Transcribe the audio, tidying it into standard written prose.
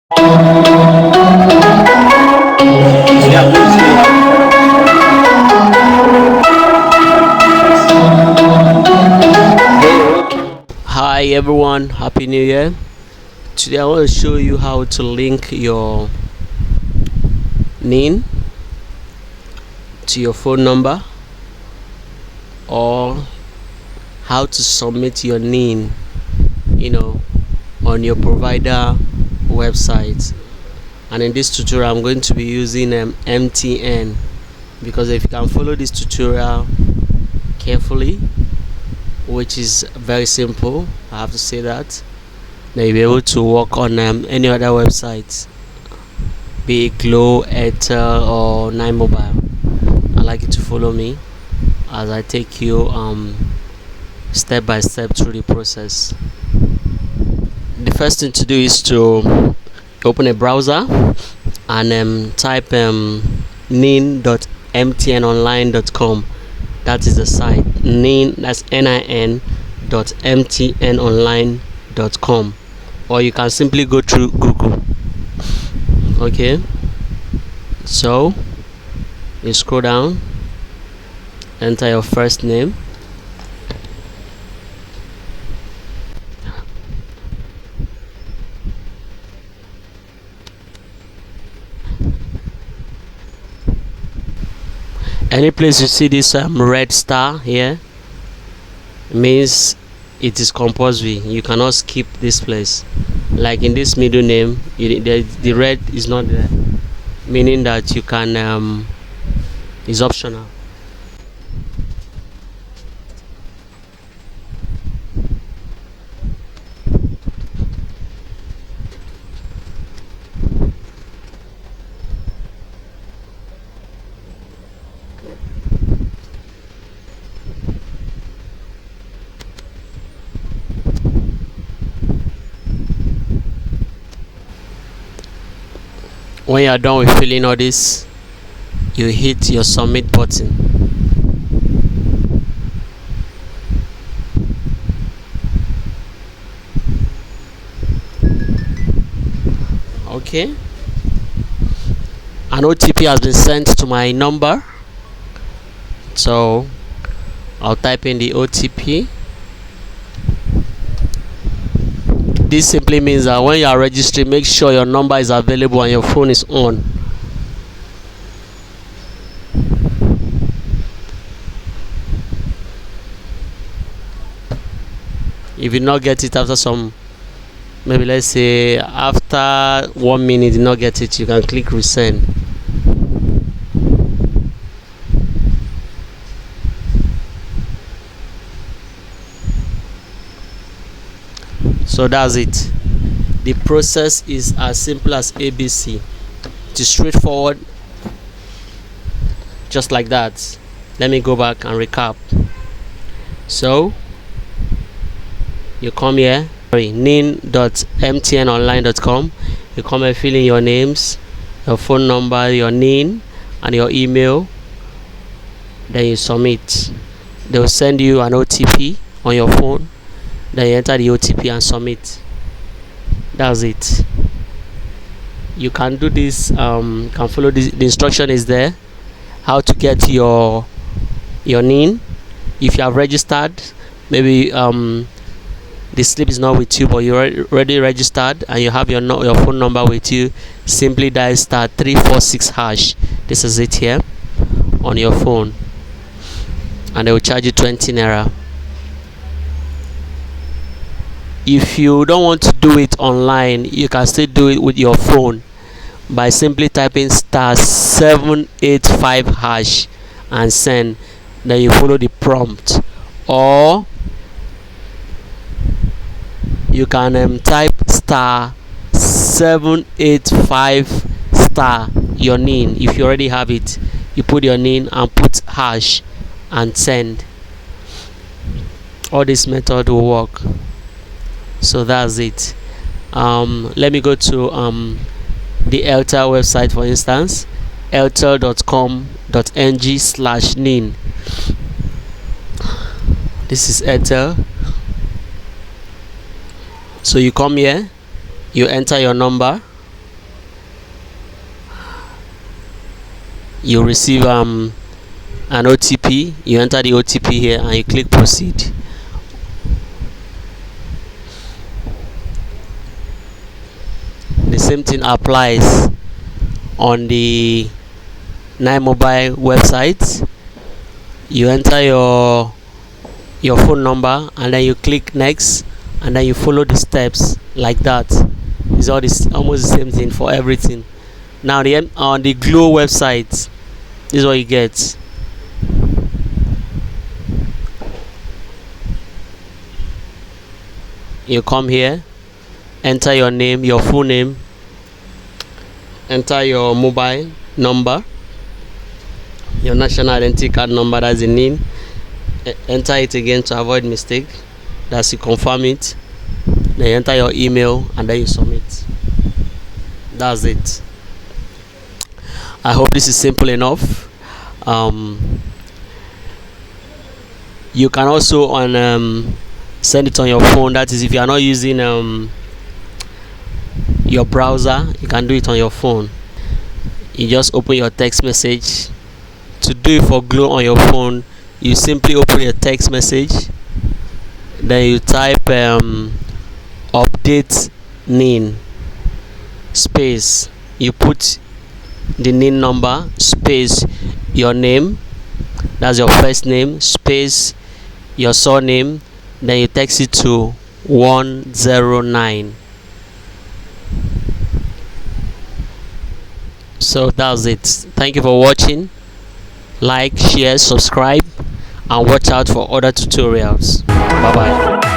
Hi everyone, happy new year. Today I want to show you how to link your Nin to your phone number, or how to submit your Nin, on your provider website. And in this tutorial I'm going to be using MTN, because if you can follow this tutorial carefully, which is very simple, I have to say that, then you'll be able to work on any other websites, be it Glow, Airtel, or 9mobile. I'd like you to follow me as I take you step by step through the process. The first thing to do is to open a browser and type nin.mtnonline.com. That is the site. Nin, that's nin.mtnonline.com, or you can simply go through Google. Okay, so you scroll down, enter your first name, any place you see this red star here, means it is compulsory. You cannot skip this place. Like in this middle name, the red is not there, meaning that you can is optional. When you are done with filling all this, you hit your submit button. Okay, an OTP has been sent to my number, so I'll type in the OTP. This simply means that when you are registering, make sure your number is available and your phone is on. If you not get it after some, maybe let's say after 1 minute you not get it, you can click resend. So that's it. The process is as simple as ABC. It is straightforward, just like that. Let me go back and recap. So you come here, nin.mtnonline.com. you come and fill in your names, your phone number, your Nin, and your email. Then you submit. They will send you an OTP on your phone. Then you enter the OTP and submit. That's it. You can do this, can follow this. The instruction is there, how to get your Nin. If you have registered, maybe the slip is not with you, but you're already registered and you have your phone number with you, simply dial *346#. This is it here on your phone, and they will charge you 20 naira. If you don't want to do it online, you can still do it with your phone by simply typing *785# and send. Then you follow the prompt, or you can type *785* your Nin. If you already have it, you put your Nin and put hash and send. All this method will work. So that's it. Let me go to the Airtel website, for instance, airtel.com.ng/Nin. This is Airtel. So you come here, you enter your number, you receive an OTP. You enter the OTP here and you click proceed. The same thing applies on the 9mobile website. You enter your phone number and then you click next, and then you follow the steps like that. It's almost the same thing for everything. Now on the Glow website, this is what you get. You come here, enter your name, your full name, enter your mobile number, your national identity card number, that's the NIN. Enter it again to avoid mistake. That's you confirm it. Then you enter your email and then you submit. That's it. I hope this is simple enough. You can also send it on your phone. That is, if you are not using your browser, you can do it on your phone. You just open your text message. To do it for Glow on your phone, you simply open your text message, then you type update NIN space, you put the NIN number space your name, that's your first name, space your surname, then you text it to 109. So that's it. Thank you for watching. Like, share, subscribe, and watch out for other tutorials. Bye bye.